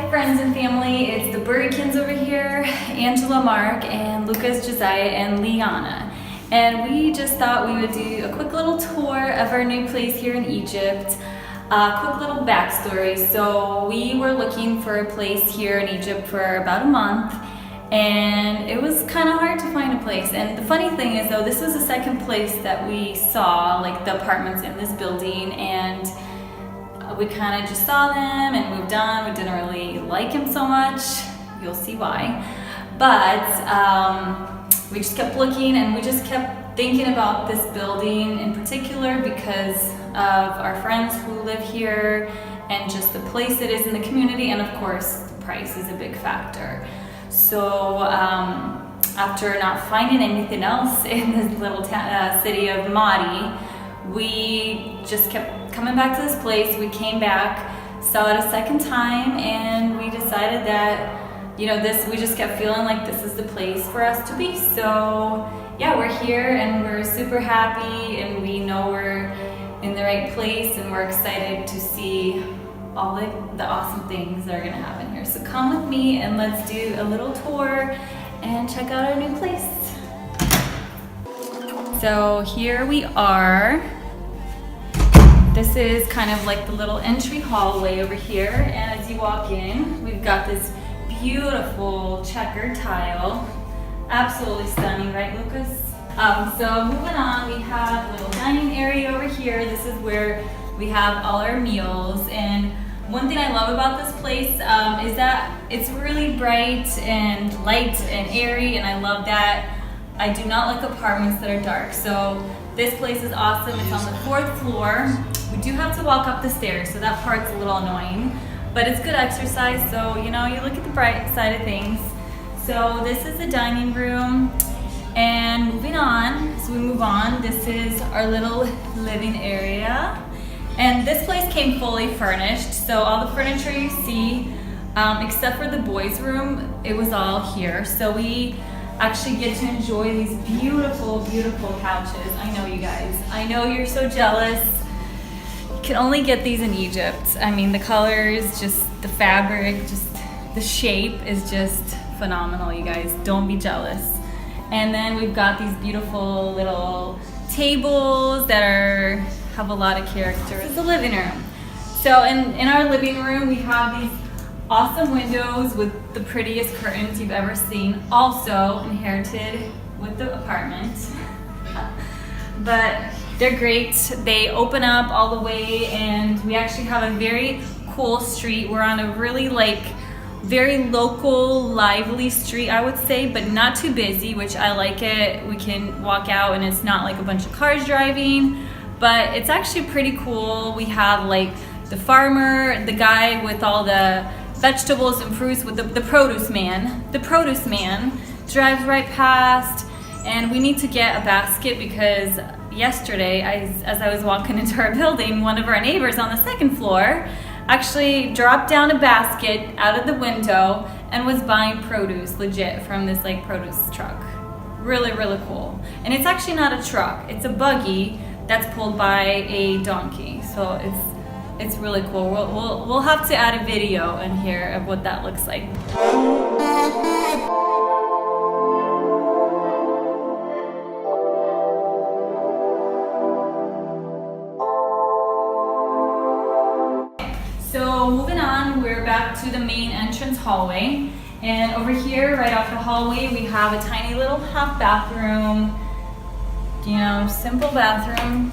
Hi friends and family, it's the Burrykins over here, Angela, Mark, and Lucas, Josiah, and Liana. And we just thought we would do a quick little tour of our new place here in Egypt. A quick little backstory. So we were looking for a place here in Egypt for about a month, and it was kind of hard to find a place. And the funny thing is though, this was the second place that we saw, like the apartments in this building, and we kind of just saw them and moved on. We didn't really like him so much. You'll see why. But we just kept looking, and we just kept thinking about this building in particular because of our friends who live here and just the place it is in the community, and of course the price is a big factor. So after not finding anything else in this little city of Madi, we just kept coming back to this place. We came back, saw it a second time, and we decided that, you know, we just kept feeling like this is the place for us to be. So yeah, we're here and we're super happy, and we know we're in the right place, and we're excited to see all the awesome things that are gonna happen here. So come with me and let's do a little tour and check out our new place. So here we are. This is kind of like the little entry hallway over here, and as you walk in, we've got this beautiful checkered tile. Absolutely stunning, right, Lucas? So moving on, we have a little dining area over here. This is where we have all our meals, and one thing I love about this place is that it's really bright and light and airy, and I love that. I do not like apartments that are dark, so this place is awesome. It's on the 4th floor. We do have to walk up the stairs, so that part's a little annoying, but it's good exercise, so you know, you look at the bright side of things. So this is the dining room, and moving on, as we move on, this is our little living area. And this place came fully furnished, so all the furniture you see, except for the boys' room, it was all here. So we actually get to enjoy these beautiful, beautiful couches. I know you guys, I know you're so jealous. You can only get these in Egypt. I mean, the colors, just the fabric, just the shape is just phenomenal, you guys. Don't be jealous. And then we've got these beautiful little tables that have a lot of character. This is the living room. So in our living room, we have these awesome windows with the prettiest curtains you've ever seen, also inherited with the apartment. But they're great. They open up all the way, and we actually have a very cool street. We're on a really very local, lively street, I would say, but not too busy, which I like it. We can walk out and it's not like a bunch of cars driving, but it's actually pretty cool. We have like the farmer, the guy with all the vegetables and fruits, with the produce man. The produce man drives right past, and we need to get a basket because yesterday, as I was walking into our building, one of our neighbors on the 2nd floor actually dropped down a basket out of the window and was buying produce legit from this like produce truck. Really, really cool. And it's actually not a truck, it's a buggy that's pulled by a donkey. So it's really cool. We'll have to add a video in here of what that looks like. So moving on, we're back to the main entrance hallway. And over here, right off the hallway, we have a tiny little half bathroom. You know, simple bathroom.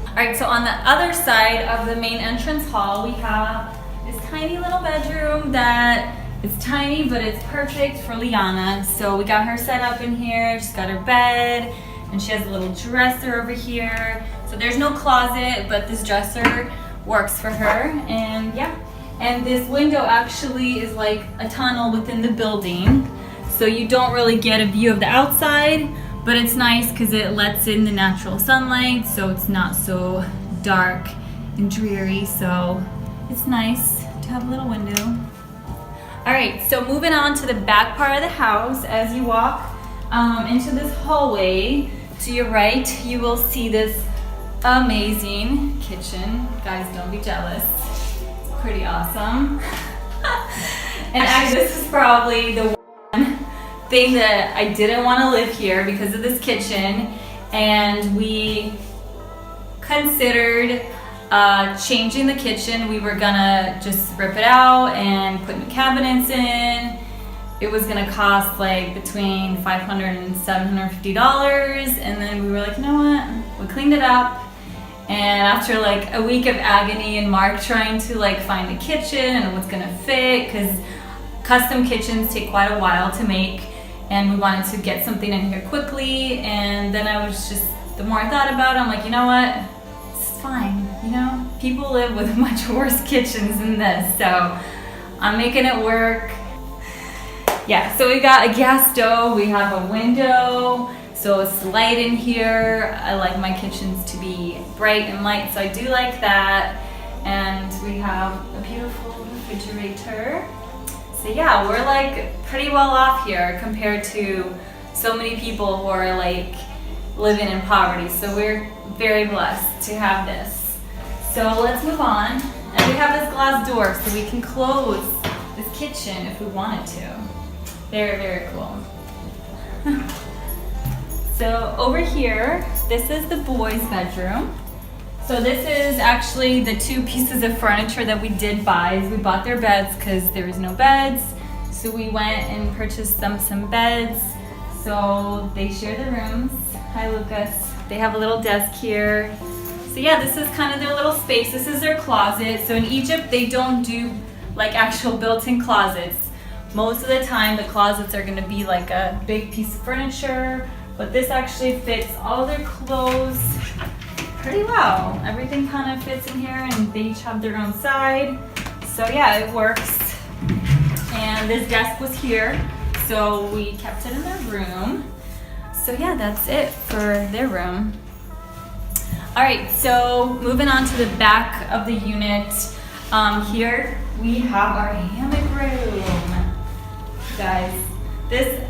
All right, so on the other side of the main entrance hall, we have this tiny little bedroom that is tiny, but it's perfect for Liana. So we got her set up in here. She's got her bed, and she has a little dresser over here. So there's no closet, but this dresser works for her. And yeah, and this window actually is like a tunnel within the building, so you don't really get a view of the outside, but it's nice because it lets in the natural sunlight, so it's not so dark and dreary. So it's nice to have a little window. All right, so moving on to the back part of the house, as you walk into this hallway, to your right, you will see this amazing kitchen. Guys, don't be jealous. It's pretty awesome. And actually, this is probably the one thing that I didn't want to live here because of this kitchen. And we considered changing the kitchen. We were gonna just rip it out and put new cabinets in. It was gonna cost like between $500 and $750. And then we were like, you know what? We cleaned it up. And after like a week of agony and Mark trying to like find a kitchen and what's gonna fit, because custom kitchens take quite a while to make, and we wanted to get something in here quickly. And then I was just, the more I thought about it, I'm like, you know what? It's fine, you know? People live with much worse kitchens than this, so I'm making it work. Yeah, so we got a gas stove, we have a window, so it's light in here. I like my kitchens to be bright and light, so I do like that. And we have a beautiful refrigerator. So yeah, we're like pretty well off here compared to so many people who are like living in poverty. So we're very blessed to have this. So let's move on. And we have this glass door so we can close this kitchen if we wanted to. Very, very cool. So over here, this is the boys' bedroom. So this is actually the two pieces of furniture that we did buy. We bought their beds because there was no beds. So we went and purchased them some beds. So they share the rooms. Hi, Lucas. They have a little desk here. So yeah, this is kind of their little space. This is their closet. So in Egypt, they don't do like actual built-in closets. Most of the time, the closets are gonna be like a big piece of furniture, but this actually fits all their clothes pretty well. Everything kind of fits in here, and they each have their own side. So yeah, it works. And this desk was here, so we kept it in their room. So yeah, that's it for their room. All right, so moving on to the back of the unit. Here we have our hammock room. Guys, this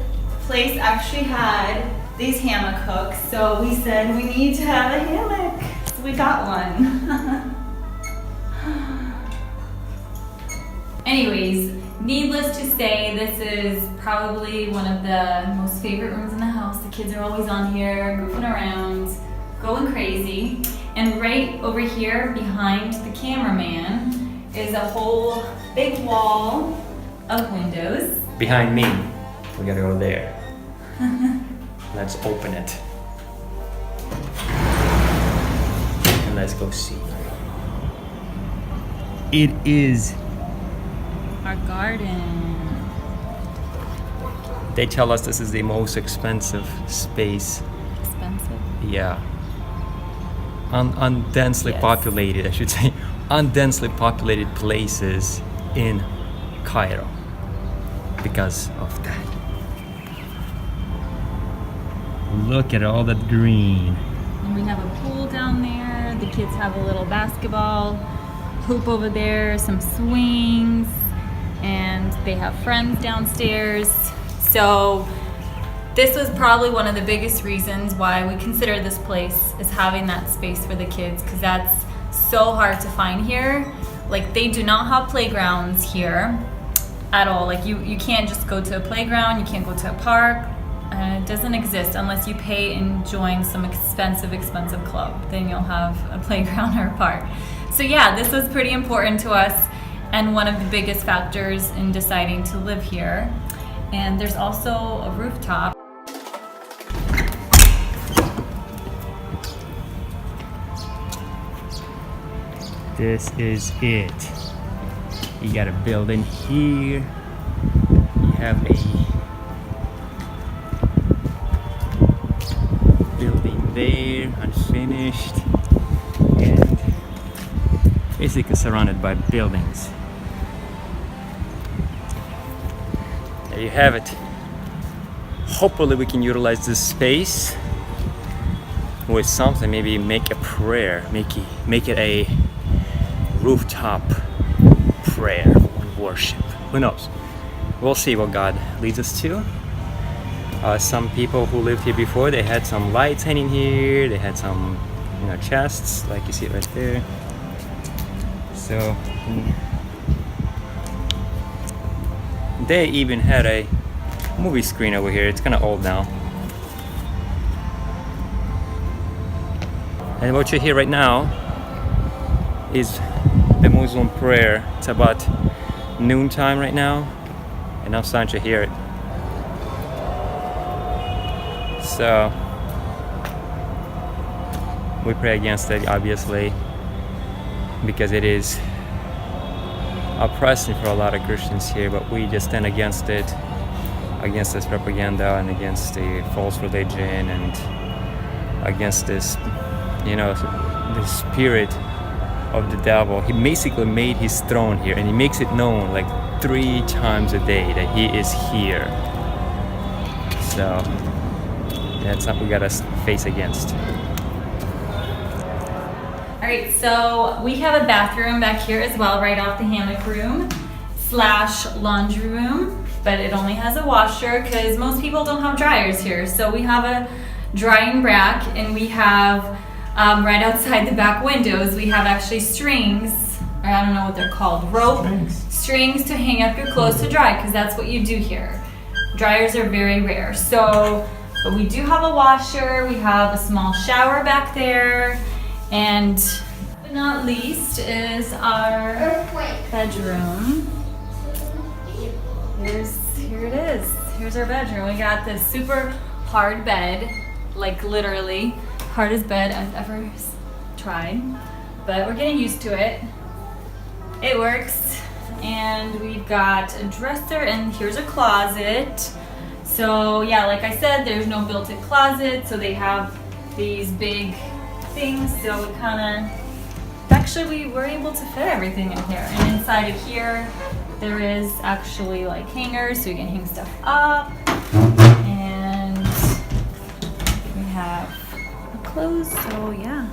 place actually had these hammock hooks, so we said we need to have a hammock. So we got one. Anyways, needless to say, this is probably one of the most favorite rooms in the house. The kids are always on here, goofing around, going crazy. And right over here behind the cameraman is a whole big wall of windows. Behind me, we gotta go there. Let's open it. And let's go see. It is Our garden. They tell us this is the most expensive space. Expensive? Yeah. Undensely Yes. populated, I should say. Undensely populated places in Cairo. Because of that. Look at all that green. And we have a pool down there. The kids have a little basketball hoop over there, some swings, and they have friends downstairs. So this was probably one of the biggest reasons why we consider this place is having that space for the kids, because that's so hard to find here. Like, they do not have playgrounds here at all. Like, you can't just go to a playground, you can't go to a park. It doesn't exist unless you pay and join some expensive club. Then you'll have a playground or a park. So yeah, this was pretty important to us and one of the biggest factors in deciding to live here. And there's also a rooftop. This is it. You got a building here. You have a building there, unfinished, and basically surrounded by buildings. There you have it. Hopefully we can utilize this space with something, maybe make a prayer, make it a rooftop prayer and worship. Who knows? We'll see what God leads us to. Some people who lived here before, they had some lights hanging here. They had some, chests, like you see right there. They even had a movie screen over here. It's kind of old now. And what you hear right now is the Muslim prayer. It's about noontime right now, and I'm starting to hear it. So we pray against it, obviously, because it is oppressing for a lot of Christians here, but we just stand against it, against this propaganda and against the false religion and against this, the spirit of the devil. He basically made his throne here, and he makes it known like 3 times a day that he is here. So that's something we gotta face against. All right, so we have a bathroom back here as well, right off the hammock room / laundry room, but it only has a washer because most people don't have dryers here. So we have a drying rack, and we have right outside the back windows, we have actually strings, or I don't know what they're called, rope, strings to hang up your clothes to dry, because that's what you do here. Dryers are very rare. So, but we do have a washer, we have a small shower back there, and but not least is our bedroom. Here it is. Here's our bedroom. We got this super hard bed, like literally hardest bed I've ever tried, but we're getting used to it. It works. And we've got a dresser, and here's a closet. So yeah, like I said, there's no built-in closet, so they have these big things, so we were able to fit everything in here. And inside of here there is actually like hangers, so you can hang stuff up, and we have clothes, so yeah.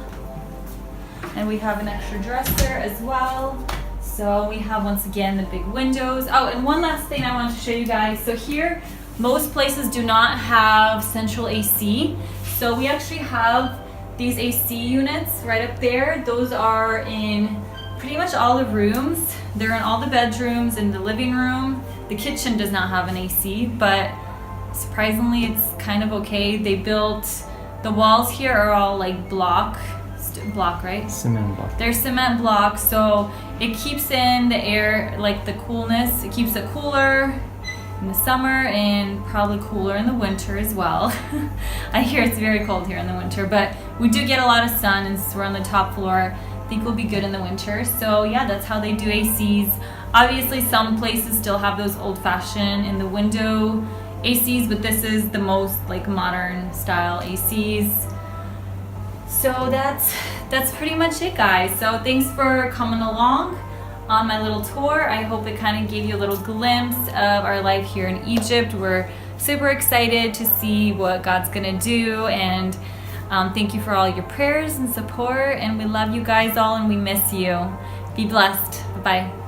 And we have an extra dresser as well. So we have, once again, the big windows. Oh, and one last thing I wanted to show you guys. So here, most places do not have central AC. So we actually have these AC units right up there. Those are in pretty much all the rooms. They're in all the bedrooms, in the living room. The kitchen does not have an AC, but surprisingly, it's kind of okay. They built, the walls here are all like block, right? Cement block. They're cement blocks, so it keeps in the air, like the coolness. It keeps it cooler in the summer and probably cooler in the winter as well. I hear it's very cold here in the winter, but we do get a lot of sun, and since we're on the top floor, I think we'll be good in the winter. So yeah, that's how they do ACs. Obviously, some places still have those old-fashioned in the window ACs, but this is the most like modern style ACs. So that's pretty much it, guys. So thanks for coming along on my little tour. I hope it kind of gave you a little glimpse of our life here in Egypt. We're super excited to see what God's gonna do, and thank you for all your prayers and support, and we love you guys all, and we miss you. Be blessed. Bye-bye.